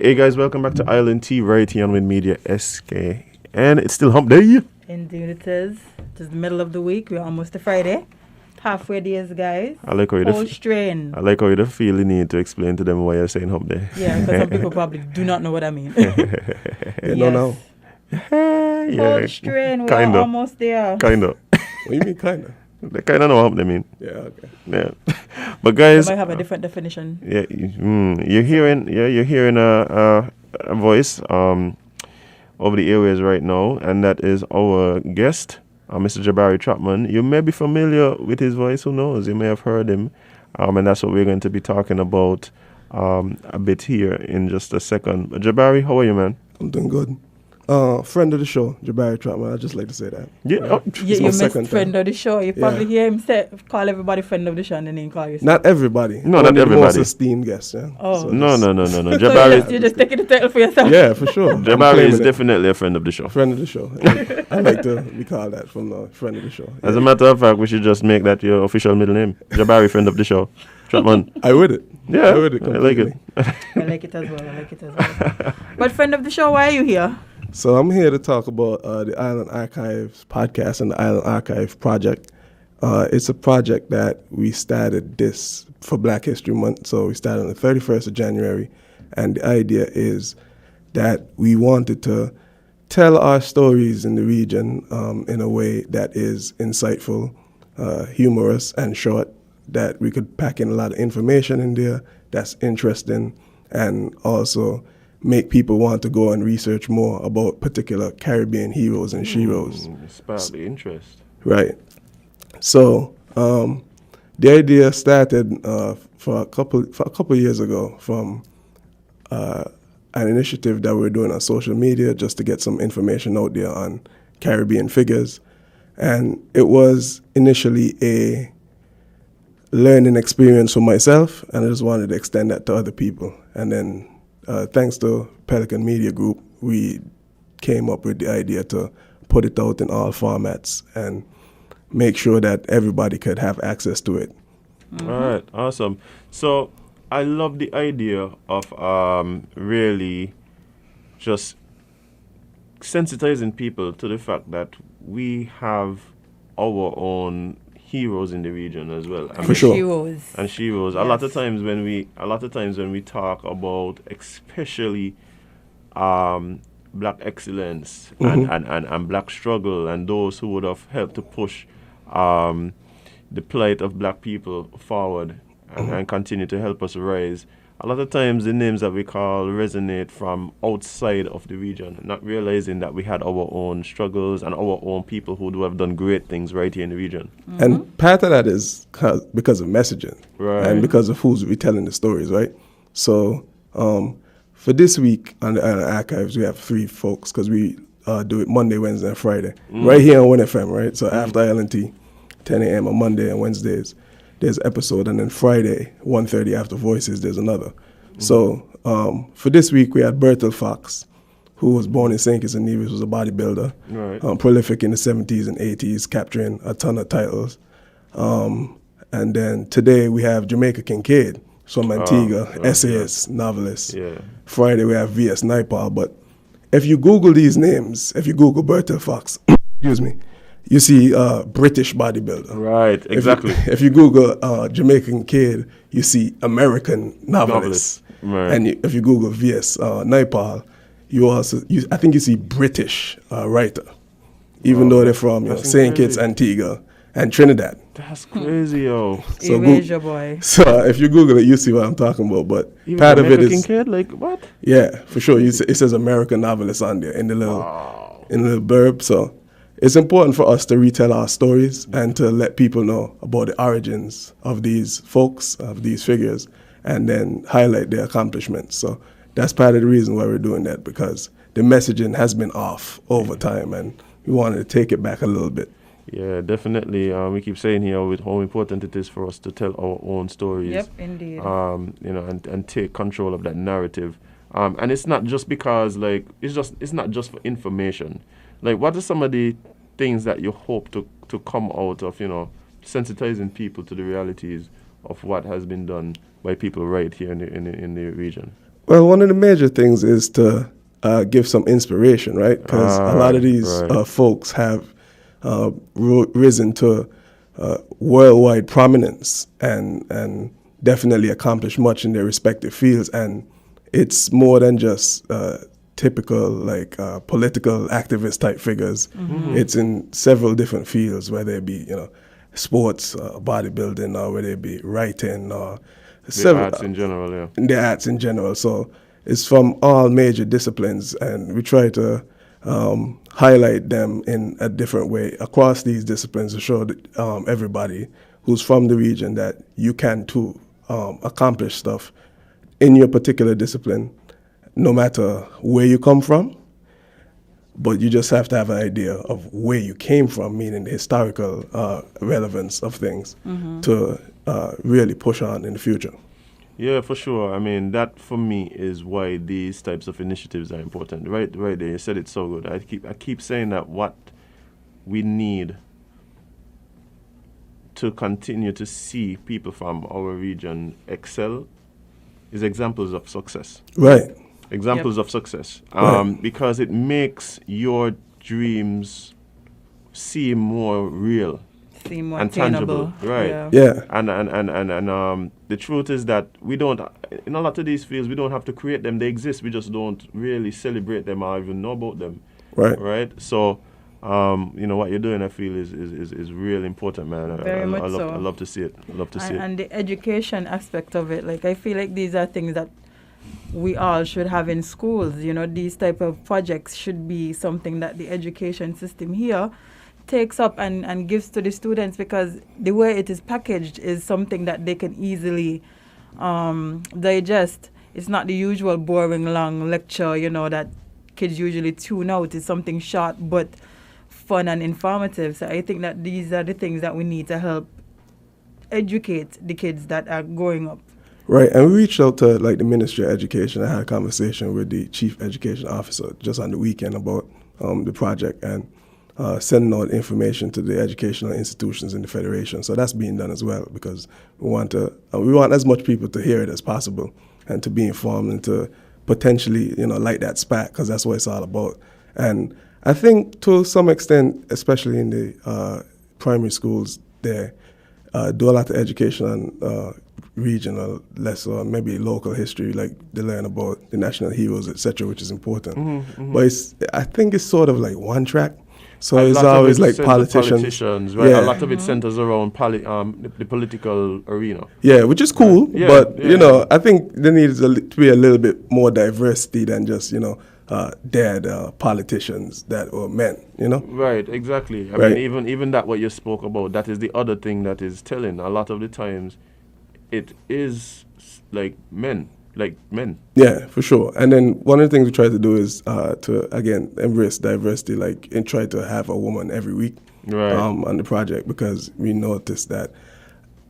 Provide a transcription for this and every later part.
Hey guys, welcome back to Island Tea right here on Win Media SK. And it's still hump day. Indeed it is. Just the middle of the week. We're almost to Friday. Halfway days, guys. I like how Whole strain. I like how you feel the need to explain to them why you're saying hump day. Yeah, because some people probably do not know what I mean. They don't know. Yeah, Whole strain. We're kinda. almost there. Kinda. What do you mean, kinda? They kinda know what hump day mean. Yeah, okay. Yeah. But guys, They might have a different definition. yeah, you're hearing a voice over the airways right now, and that is our guest, Mr. Jabari Trotman. You may be familiar with his voice. Who knows? You may have heard him, and that's what we're going to be talking about a bit here in just a second. But Jabari, how are you, man? I'm doing good. Friend of the show, Jabari Trotman. I'd just like to say that. Yeah. Oh, You my missed second friend time. of the show. You probably hear him call everybody friend of the show and then he call yourself. Not everybody. No, Only not the everybody. most esteemed guest, yeah. Oh. So No. So Jabari, you're just taking the title for yourself. Yeah, for sure. I'm Jabari claiming is it. definitely a friend of the show. Friend of the show. I like to be called that from the friend of the show. As a matter of fact, we should just make that your official middle name. Jabari, friend of the show. Trotman. I would it. Yeah, I would it I like it. completely. I like it as well. But friend of the show, why are you here? So I'm here to talk about the Island Archives podcast and the Island Archive project. It's a project that we started this for Black History Month. So we started on the 31st of January. And the idea is that we wanted to tell our stories in the region in a way that is insightful, humorous, and short, that we could pack in a lot of information in there that's interesting, and also make people want to go and research more about particular Caribbean heroes and sheroes. Spark the interest. Right. So the idea started for a couple years ago from an initiative that we're doing on social media just to get some information out there on Caribbean figures. And it was initially a learning experience for myself, and I just wanted to extend that to other people. And then thanks to Pelican Media Group, we came up with the idea to put it out in all formats and make sure that everybody could have access to it. All right, awesome. So I love the idea of really just sensitizing people to the fact that we have our own heroes in the region as well. For sure. Heroes. And sheroes. A lot of times when we talk about especially black excellence and black struggle and those who would have helped to push the plight of black people forward and continue to help us rise. A lot of times the names that we call resonate from outside of the region, not realizing that we had our own struggles and our own people who do have done great things right here in the region. And part of that is because of messaging, Right. and because of who's retelling the stories, right? So for this week on the Island Archives, we have 3 folks because we do it Monday, Wednesday, and Friday, right here on 1FM, right? So after ILNT, 10 a.m. on Monday and Wednesdays, there's an episode, and then Friday, 1:30 after Voices, there's another. So for this week, we had Bertil Fox, who was born in St. Kitts and Nevis, was a bodybuilder, Right. prolific in the 70s and 80s, capturing a ton of titles. And then today we have Jamaica Kincaid from Antigua, essayist, novelist. Yeah. Friday we have V.S. Naipaul. But if you Google these names, if you Google Bertil Fox, excuse me, you see British bodybuilder. Right, exactly. If you Google Jamaican Kid, you see American novelist. Right. And if you Google V.S. Naipaul, I think you see British writer, even though they're from St. Kitts, crazy. Antigua, and Trinidad. That's crazy, yo. So Erase your boy. So if you Google it, you see what I'm talking about. But Even part of it American is, kid, like what? yeah, for sure. It says American novelist on there in the little blurb. So it's important for us to retell our stories and to let people know about the origins of these folks, of these figures, and then highlight their accomplishments. So that's part of the reason why we're doing that, because the messaging has been off over time, and we wanted to take it back a little bit. Yeah, definitely. We keep saying here how important it is for us to tell our own stories. Yep, indeed. And take control of that narrative. And it's not just because it's not just for information. Like, what are some of the things that you hope to come out of, sensitizing people to the realities of what has been done by people right here in the region? Well, one of the major things is to give some inspiration, right? Because a lot of these folks have risen to worldwide prominence and definitely accomplished much in their respective fields. And it's more than just typical like political activist type figures. It's in several different fields, whether it be sports, bodybuilding, or whether it be writing or the arts in general. Yeah, the arts in general. So it's from all major disciplines, and we try to highlight them in a different way across these disciplines to show that, everybody who's from the region that you can too accomplish stuff in your particular discipline, no matter where you come from. But you just have to have an idea of where you came from, meaning the historical relevance of things to really push on in the future. Yeah, for sure. I mean, that for me is why these types of initiatives are important. Right there. You said it so good. I keep saying that what we need to continue to see people from our region excel is examples of success. Right. Examples of success. Right. Because it makes your dreams seem more real. Seem more and attainable. tangible, right? Yeah. And the truth is that we don't, in a lot of these fields, we don't have to create them. They exist. We just don't really celebrate them or even know about them, Right. right? So, what you're doing, I feel, is really important, man. Very much so. I love to see it. I love to see it. And the education aspect of it, like I feel like these are things that we all should have in schools. These type of projects should be something that the education system here takes up and gives to the students, because the way it is packaged is something that they can easily digest. It's not the usual boring long lecture, that kids usually tune out. It's something short but fun and informative. So I think that these are the things that we need to help educate the kids that are growing up. Right, and we reached out to like the Ministry of Education. I had a conversation with the Chief Education Officer just on the weekend about the project and sending out information to the educational institutions in the Federation. So that's being done as well, because we want as much people to hear it as possible and to be informed and to potentially light that spark, because that's what it's all about. And I think to some extent, especially in the primary schools, they do a lot of education on regional, less or maybe local history, like they learn about the national heroes, etc., which is important. But I think it's sort of like one track. So it's always like politicians, right? Yeah. A lot of it centers around the political arena. Yeah, which is cool, right. But I think there needs to be a little bit more diversity than just dead politicians that were men. Right, exactly. I mean, even that what you spoke about, that is the other thing that is telling. A lot of the times, it is like men. Yeah, for sure. And then one of the things we try to do is to, again, embrace diversity, and try to have a woman every week on the project, because we noticed that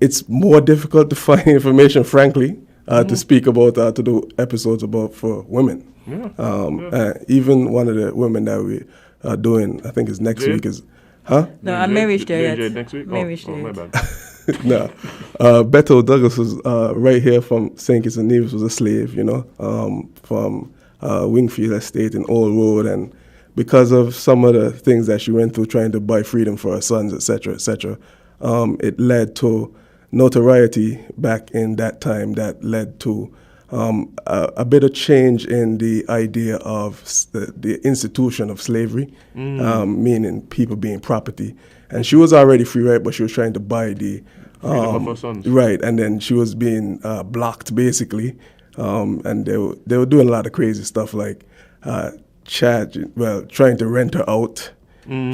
it's more difficult to find information, frankly, to speak about, to do episodes about for women. Even one of the women that we are doing, I think is next week, is, No, I may reach there yet. Next week? May reach there my yet. bad. No. Beto Douglas was right here from St. Kitts and Nevis, was a slave, from Wingfield Estate in Old Road, and because of some of the things that she went through trying to buy freedom for her sons, etc., it led to notoriety back in that time that led to a bit of change in the idea of the institution of slavery, meaning people being property. And she was already free, right? But she was trying to buy the freedom of her sons. Right, and then she was being blocked, basically. And they were doing a lot of crazy stuff, like trying to rent her out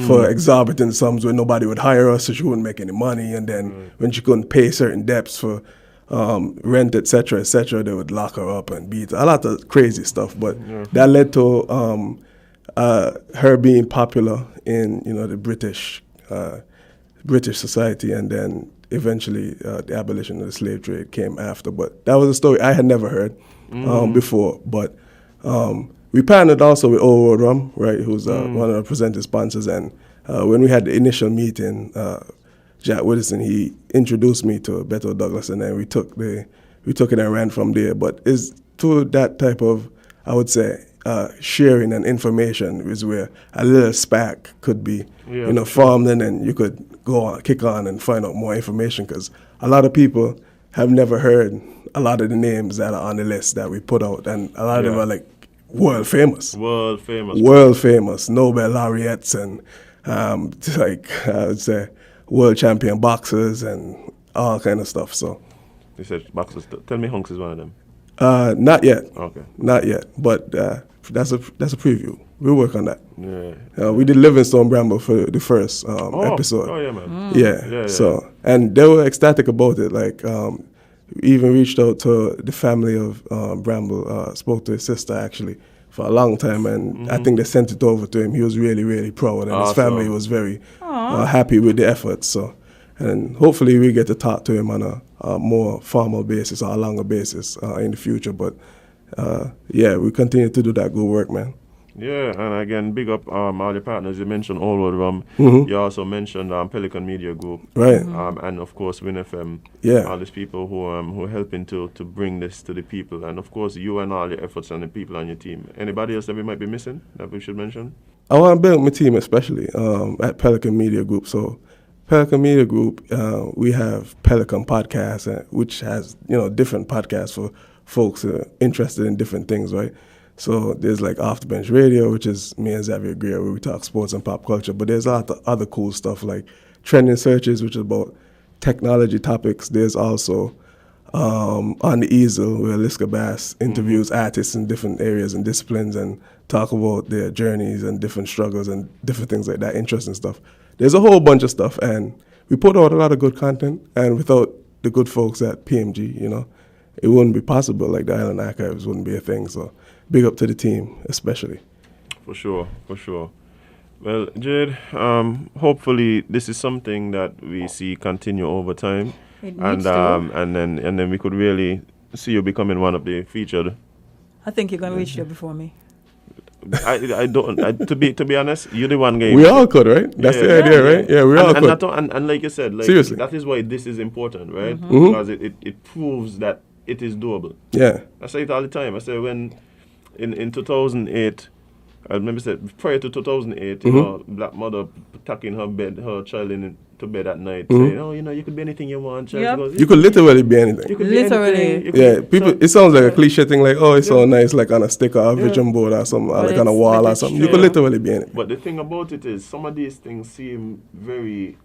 for exorbitant sums where nobody would hire her, so she wouldn't make any money. And then when she couldn't pay certain debts for rent, etc., they would lock her up and beat her. A lot of crazy stuff. But that led to her being popular in the British society, and then eventually the abolition of the slave trade came after. But that was a story I had never heard before. But we partnered also with Old Road Rum, right, who's one of the presenting sponsors. And when we had the initial meeting, Jack Widdowson, he introduced me to Beto Douglas, and then we took it and ran from there. But it's to that type of, I would say, sharing and information is where a little spark could be, formed, and then you could go on, kick on, and find out more information. Because a lot of people have never heard a lot of the names that are on the list that we put out, and a lot of them are like world famous, Nobel laureates, and like I would say, world champion boxers and all kind of stuff. So. You said boxers. Tell me Hunks is one of them. Not yet. Okay. Not yet. But that's a preview. We'll work on that. Yeah. We did Livingstone Bramble for the first episode. Oh yeah, man. Yeah. So, and they were ecstatic about it. Like, we even reached out to the family of Bramble. Spoke to his sister actually for a long time, and I think they sent it over to him. He was really, really proud, and his family was very happy with the effort. So. And hopefully we get to talk to him on a more formal basis or a longer basis in the future. But we continue to do that good work, man. Yeah, and again, big up all the partners. You mentioned Allwood Rum. You also mentioned Pelican Media Group. Right. And of course WinFM. Yeah. All these people who are helping to bring this to the people. And of course you and all your efforts and the people on your team. Anybody else that we might be missing that we should mention? I want to build my team especially at Pelican Media Group. So Pelican Media Group, we have Pelican Podcasts, which has, different podcasts for folks interested in different things, right? So there's like Off the Bench Radio, which is me and Xavier Greer, where we talk sports and pop culture. But there's a lot of other cool stuff like Trending Searches, which is about technology topics. There's also On the Easel, where Liska Bass interviews artists in different areas and disciplines and talk about their journeys and different struggles and different things like that, interesting stuff. There's a whole bunch of stuff, and we put out a lot of good content, and without the good folks at PMG, it wouldn't be possible. Like the Island Archives wouldn't be a thing. So big up to the team, especially. For sure. Well, Jade, hopefully this is something that we see continue over time, and then we could really see you becoming one of the featured. I think you're gonna reach there before me. I don't. To be honest, you're the one guy. We all could, right? That's the idea, right? Yeah, we all could. And like you said, Seriously, that is why this is important, right? Because it proves that it is doable. Yeah. I say it all the time. I say when in 2008, I remember said prior to 2008, black mother tucking her child to bed at night, saying, "Oh, you could be anything you want." Yep. Goes, you could literally be anything. You could literally. be anything. People. It sounds like a cliche thing, like, "Oh, it's so nice," like on a sticker or a vision board or something, or like on a wall or something. You could literally be anything. But the thing about it is, some of these things seem very,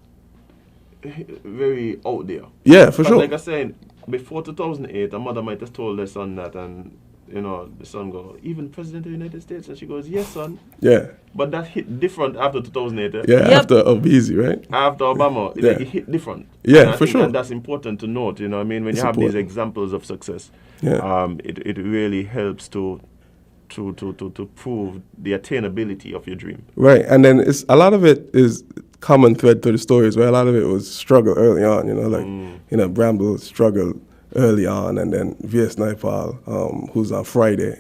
very out there. Yeah, for sure. Like I said, before 2008, a mother might have told her son that, and the son go, "Even President of the United States," and she goes, "Yes, son." Yeah. But that hit different after 2008. Yeah, after Obizi, right? After Obama, it hit different. Yeah, for sure. And that's important to note. When you have these examples of success, it really helps to prove the attainability of your dream. Right, and then a lot of it is common thread to the stories, where a lot of it was struggle early on. Bramble struggled early on, and then V.S. Naipaul, who's on Friday,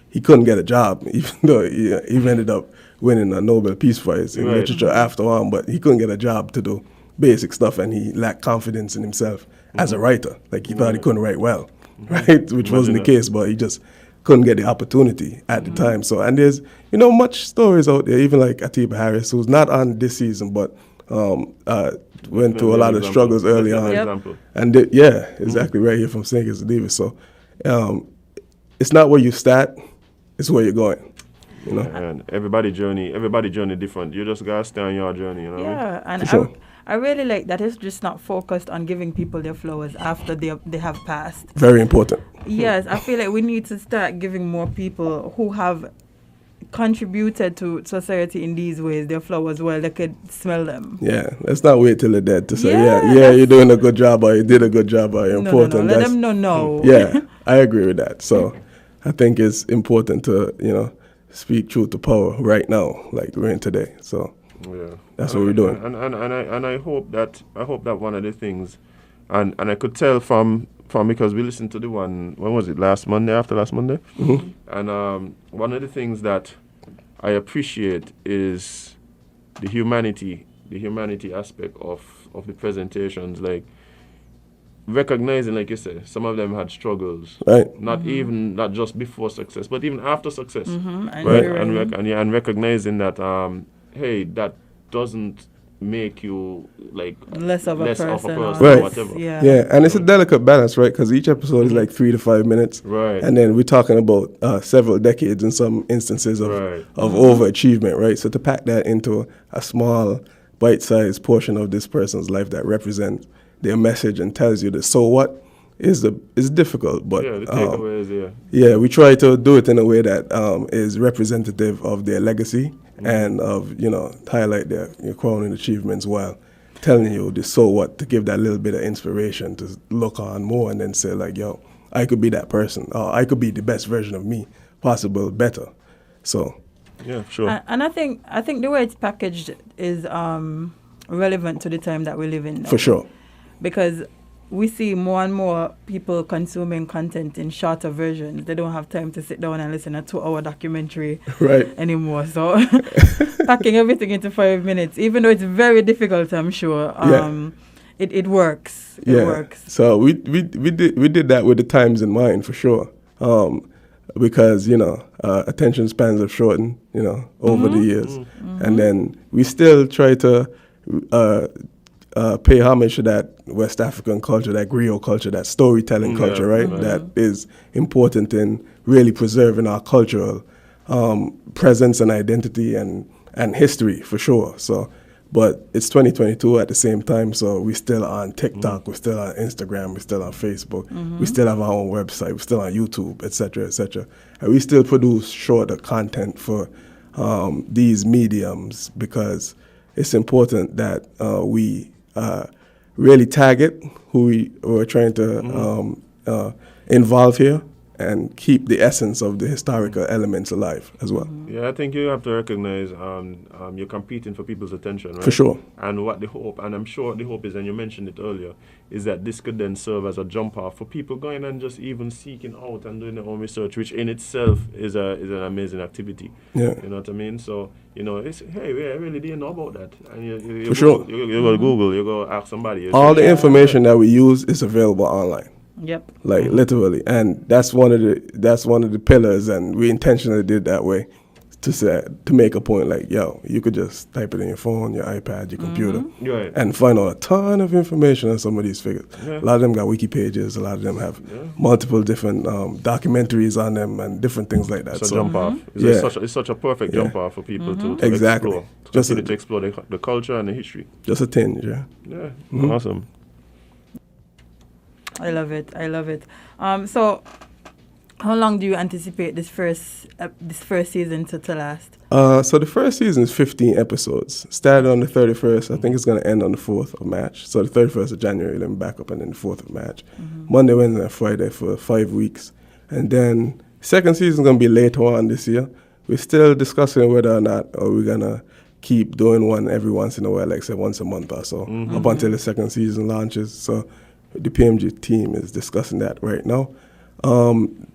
he couldn't get a job, even though he ended up winning a Nobel Peace Prize in literature after on, but he couldn't get a job to do basic stuff, and he lacked confidence in himself as a writer. Like, he thought he couldn't write well, right? Which wasn't the case, but he just couldn't get the opportunity at the time. So, and there's, much stories out there, even like Atiba Harris, who's not on this season, but went through a lot of struggles early on. Example. And exactly, right here from St. Kitts to Davis. So it's not where you start, it's where you're going. And everybody journey different. You just gotta stay on your journey, Yeah, and sure. I really like that it's just not focused on giving people their flowers after they have passed. Very important. Yes, I feel like we need to start giving more people who have contributed to society in these ways their flowers while they could smell them. Yeah, let's not wait till they're dead to say, you're doing a good job, or you did a good job, or you're important. Let them know. Yeah, I agree with that. So I think it's important to, speak truth to power right now, like we're in today. So that's what we're doing. And I hope that one of the things, and I could tell from because we listened to the one, when was it, after last Monday? And one of the things that I appreciate is the humanity aspect of the presentations. Like, recognizing, like you said, some of them had struggles. Right. Not just before success, but even after success. And Right. hearing- And recognizing that hey, that doesn't make you like less of a person, or Right. whatever. Yeah, and it's a delicate balance, right? Because each episode is like 3 to 5 minutes, Right. and then we're talking about several decades in some instances of Right. overachievement, right? So to pack that into a small, bite-sized portion of this person's life that represents their message and tells you the so what is difficult, but Yeah, the takeaways, we try to do it in a way that is representative of their legacy and of, highlight their crowning achievements while telling you the so what, to give that little bit of inspiration to look on more and then say like, yo, I could be that person, or I could be the best version of me, possible better. So yeah, sure. And I think the way it's packaged is relevant to the time that we live in now. for sure. Because we see more and more people consuming content in shorter versions. They don't have time to sit down and listen to a 2-hour documentary Right. anymore. So packing everything into 5 minutes, even though it's very difficult, I'm sure, it works. It works. So we did that with the times in mind, for sure. Because attention spans have shortened, over the years, and then we still try to pay homage to that West African culture, that griot culture, that storytelling culture, right? That is important in really preserving our cultural presence and identity and history, for sure. So, but it's 2022 at the same time, so we still on TikTok, we're still on Instagram, we're still on Facebook, we still have our own website, we're still on YouTube, etc., etc. And we still produce shorter content for these mediums because it's important that we really target who we're trying to involve here and keep the essence of the historical elements alive as well. Yeah, I think you have to recognize you're competing for people's attention, right? For sure. And what the hope, and I'm sure the hope is, and you mentioned it earlier, is that this could then serve as a jump off for people going and just even seeking out and doing their own research, which in itself is an amazing activity. Yeah. You know what I mean? So, it's, hey, I really didn't know about that. And you For sure. You go to Google, you go ask somebody. All the information that we use is available online. Yep. Like literally, and that's one of the pillars, and we intentionally did that way to make a point. Like, yo, you could just type it in your phone, your iPad, your computer, Right. and find out a ton of information on some of these figures. Yeah. A lot of them got wiki pages. A lot of them have multiple different documentaries on them and different things like that. It's a So jump off. It's such a perfect jump off for people to Exactly. explore. Just Continue to explore the culture and the history. just a tinge, yeah. Yeah, awesome. I love it. So how long do you anticipate this first season to last? So the first season is 15 episodes. Started on the 31st. I think it's going to end on the 4th of March. So the 31st of January, then back up, and then the 4th of March. Monday, Wednesday, and Friday for 5 weeks. And then second season is going to be later on this year. We're still discussing whether or not we're going to keep doing one every once in a while, like say once a month or so, up until the second season launches. So the PMG team is discussing that right now.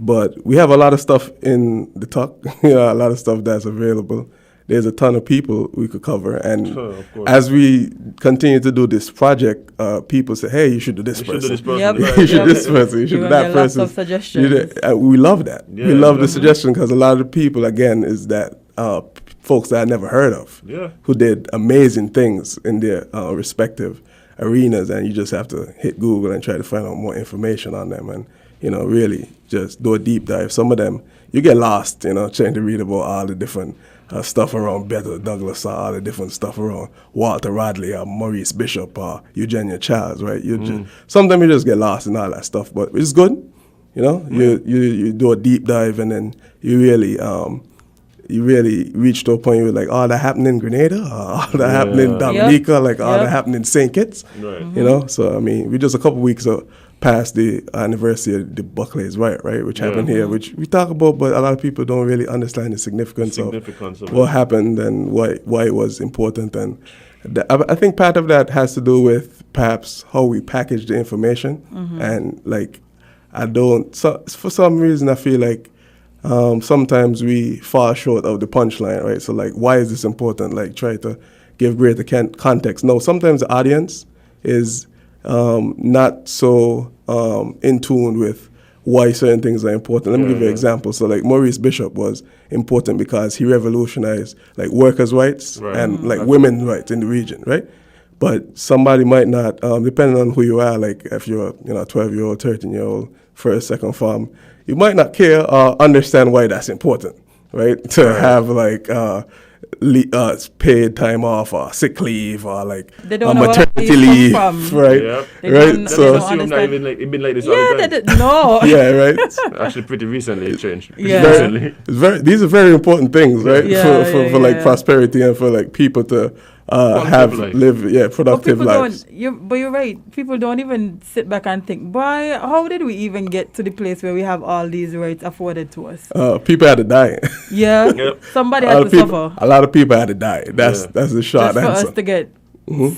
But we have a lot of stuff in the tuck, a lot of stuff that's available. There's a ton of people we could cover. And of course. as we continue to do this project, people say, hey, you should do this person. Yep. You should do this person. You should do that person. Lots of suggestions. We love that. Yeah, we love the suggestion because a lot of the people, again, is that folks that I never heard of who did amazing things in their respective arenas, and you just have to hit Google and try to find out more information on them and, really just do a deep dive. Some of them, you get lost, trying to read about all the different stuff around Bethel Douglas, all the different stuff around Walter Radley or Maurice Bishop or Eugenia Charles, right? Sometimes you just get lost in all that stuff, but it's good, You do a deep dive and then you really reach to a point where like, that happened in Grenada, all that happened in Dominica, all that happened in St. Kitts, Right. So, I mean, we just a couple weeks past the anniversary of the Buckley's Riot, right, which happened here, which we talk about, but a lot of people don't really understand the significance of what happened and why it was important. And I think part of that has to do with perhaps how we package the information. And like, for some reason, I feel like sometimes we fall short of the punchline, right? So like, why is this important? Like, try to give greater context. No, sometimes the audience is not so in tune with why certain things are important. Let me give you an example. So like Maurice Bishop was important because he revolutionized like workers' rights and like women's rights in the region, right? But somebody might not, depending on who you are, like if you're a 12-year-old, 13-year-old, first, second farm, you might not care or understand why that's important, right? To have like paid time off or sick leave or like They don't know where maternity these come leave, from. right? Yep. Right. So Assume that it's been like this all yeah, the time. no. Yeah, right. Actually, pretty recently it changed. Yeah. Recently. These are very important things, right? Yeah, for like prosperity and for like people to live productive lives. But you're right. People don't even sit back and think, boy, how did we even get to the place where we have all these rights afforded to us? People had to die. Yeah, Yep. somebody had to suffer. A lot of people had to die. That's the short Just for answer. us to get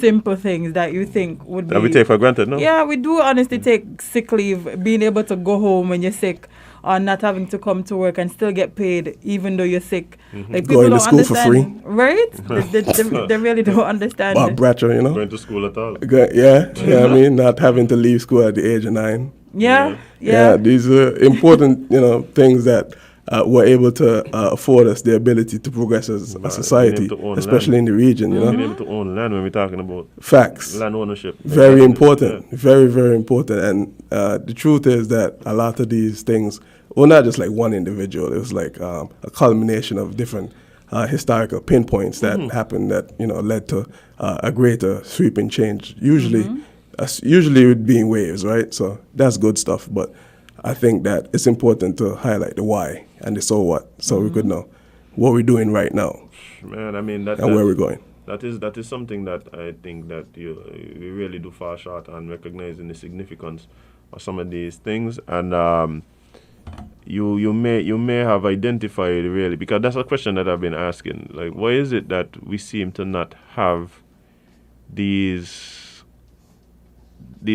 simple things that you think would be. That we take for granted, no? Yeah, we do honestly take sick leave, being able to go home when you're sick, or not having to come to work and still get paid even though you're sick. Like people Going to don't school for understand, right? they really don't understand. Bob Bratcher, Going to school at all. I mean, not having to leave school at the age of 9. Yeah. These are important, things that were able to afford us the ability to progress as a society, especially in the region. Being able to own land when we're talking about facts, land ownership. very important, very, very important. And the truth is that a lot of these things, well, not just like one individual. It was like a culmination of different historical pinpoints that happened that led to a greater sweeping change. Usually it would be in waves, right? So that's good stuff. But I think that it's important to highlight the why and the so what, so we could know what we're doing right now. Man, I mean and where we're going. That is something that I think that you really do fall short on recognizing the significance of some of these things, and you may have identified really, because that's a question that I've been asking. Like, why is it that we seem to not have these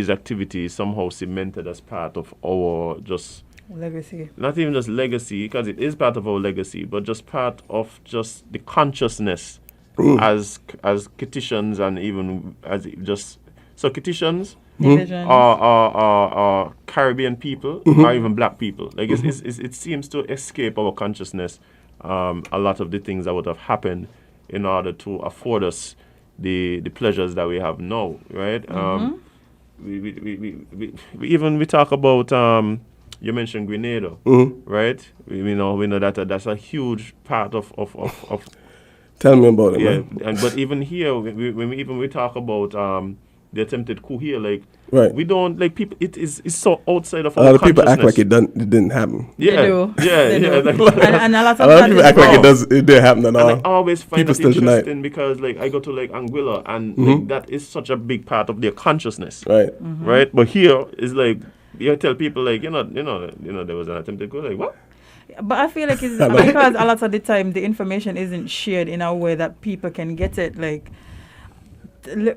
activities somehow cemented as part of our just legacy? Not even just legacy, because it is part of our legacy, but just part of just the consciousness as Kittians, and even as just so Kittians are Caribbean people or even black people. Like it seems to escape our consciousness a lot of the things that would have happened in order to afford us the pleasures that we have now, right? We talk about you mentioned Grenada, right? We know that that's a huge part of Tell me about it, yeah, man. but even here, when we talk about the attempted coup here, like Right. we don't like people. It's so outside of A our lot of people act consciousness. like it didn't happen. Yeah, They do. yeah, They yeah. do. Like, and a lot A lot of people act like wrong. it didn't happen at all. and I always find People that still deny it. interesting because like I go to like Anguilla and like, that is such a big part of their consciousness, Right. right? But here is like you tell people like there was an attempted coup, like what? But I feel like it's because a lot of the time the information isn't shared in a way that people can get it. Like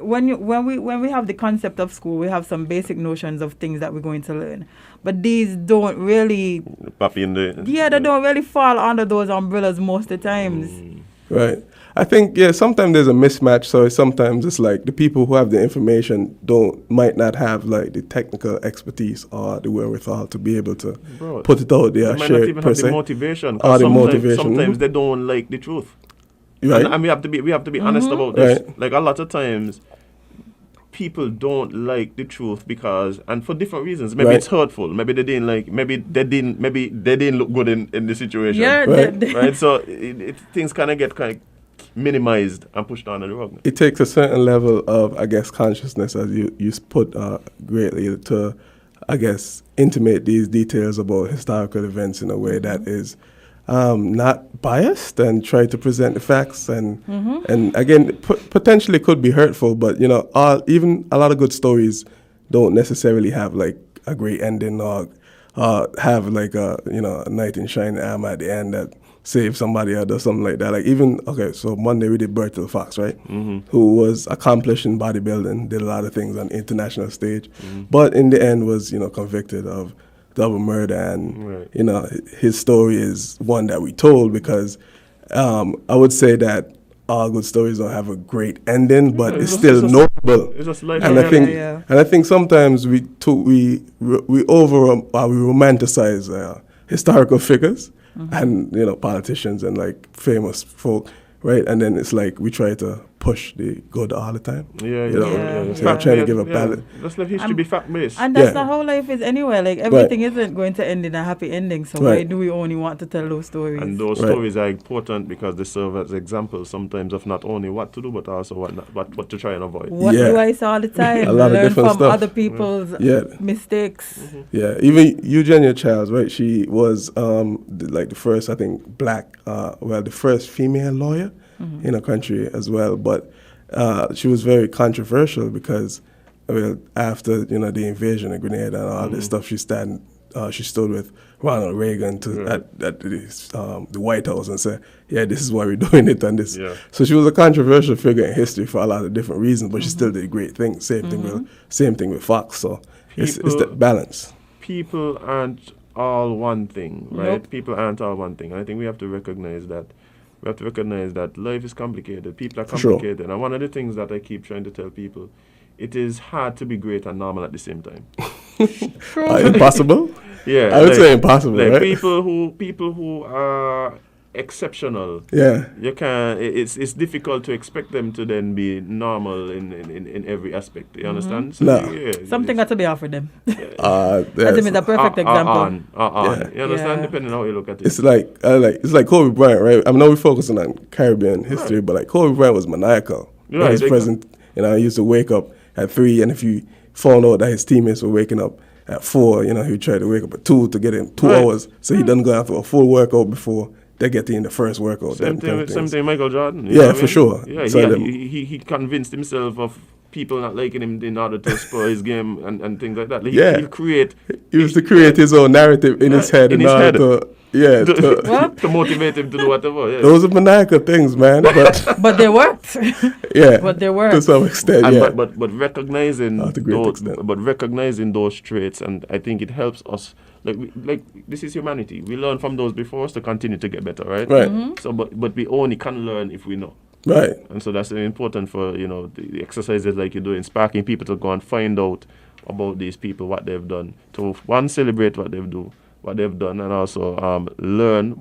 when we have the concept of school, we have some basic notions of things that we're going to learn. But these don't really, they don't really fall under those umbrellas most of the times. Right. I think sometimes there's a mismatch. So sometimes it's like the people who have the information might not have like the technical expertise or the wherewithal to be able to put it out there. They might not even have the motivation. Sometimes they don't like the truth. Right. And we have to be honest about this. Right. Like a lot of times, people don't like the truth because, and for different reasons. Maybe it's hurtful. Maybe they didn't like. Maybe they didn't look good in the situation. Yeah. Right. So things kind of get minimized and pushed down the rug. It takes a certain level of, I guess, consciousness, as you put greatly, to, I guess, intimate these details about historical events in a way that is not biased and try to present the facts and again potentially could be hurtful, but even a lot of good stories don't necessarily have like a great ending or have like a knight in shining armor at the end that saves somebody or does something like that. Like so Monday we did Bertil Fox, right? Who was accomplished in bodybuilding, did a lot of things on the international stage, but in the end was convicted of double murder, and his story is one that we told because I would say that all good stories don't have a great ending, but it's still notable. It's just life. And I think, yeah. and I think sometimes we romanticize historical figures and politicians and like famous folk, right? And then it's like we try to push the good all the time. So I'm trying to give a balance. Just let history be fact based. And that's not how life is anyway. Like everything isn't going to end in a happy ending. So why do we only want to tell those stories? And those stories are important because they serve as examples sometimes of not only what to do but also what to try and avoid. What do I say all the time? A lot of learn different from stuff. other people's mistakes. Yeah, even Eugenia Childs, right? She was like the first, I think, the first female lawyer in a country as well. But she was very controversial because after the invasion of Grenada and all this stuff, she stood with Ronald Reagan at the White House and said, "Yeah, this is why we're doing it." And this, so she was a controversial figure in history for a lot of different reasons, but she still did great things. Same thing with Fox. So it's that balance. People aren't all one thing, right? Nope. People aren't all one thing. I think we have to recognize that. We have to recognize that life is complicated. People are complicated. Sure. And one of the things that I keep trying to tell people, it is hard to be great and normal at the same time. Impossible? Yeah. I would say impossible, like right? People who are exceptional. Yeah. You can. It's difficult to expect them to then be normal in every aspect. You understand? So Something got to be offered them. That's a perfect example. You understand? Depending on how you look at it. It's like Kobe Bryant, right? I know we're focusing on Caribbean history, but like Kobe Bryant was maniacal. Right, his present, he used to wake up at 3, and if you found out that his teammates were waking up at 4, he would try to wake up at 2 to get in 2 hours, so he doesn't go after a full workout before they get in the first workout. Same thing Michael Jordan. For sure. Yeah, he convinced himself of people not liking him in order to spur his game and things like that. He'll create. He used to create his own narrative in his head. To motivate him to do whatever. Yeah. Those are maniacal things, man. But they worked. But they worked to some extent. But recognizing those traits, and I think it helps us. Like this is humanity. We learn from those before us to continue to get better, right? Right. So, but we only can learn if we know. Right. And so that's important for the exercises like you're doing, sparking people to go and find out about these people, what they've done, to celebrate what they've done, and also learn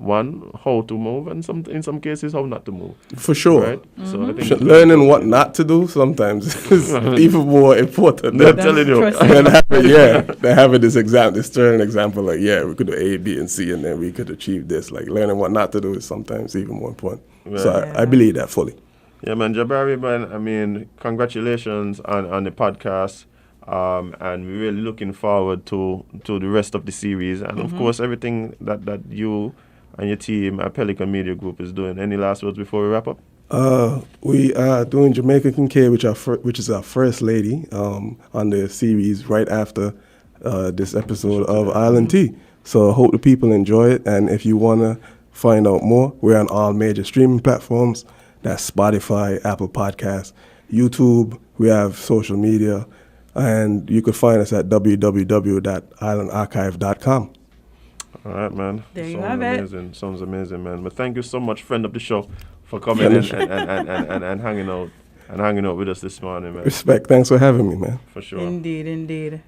how to move, and in some cases how not to move. For sure. Right. So I think learning what not to do sometimes is even more important. I'm telling you. They're having this stern example, like we could do A, B, and C, and then we could achieve this. Like learning what not to do is sometimes even more important. Right. So I believe that fully. Yeah, man, Jabari, man. I mean, congratulations on the podcast. And we're really looking forward to the rest of the series, and of course everything that you and your team at Pelican Media Group is doing. Any last words before we wrap up? We are doing Jamaica Kincaid, which is our first lady on the series right after this episode of Island Tea. So I hope the people enjoy it, and if you want to find out more, we're on all major streaming platforms. That's Spotify, Apple Podcasts, YouTube. We have social media. And you could find us at www.islandarchive.com. All right, man. There you have it. Sounds amazing, man. But thank you so much, friend of the show, for coming in and hanging out with us this morning, man. Respect. Thanks for having me, man. For sure. Indeed.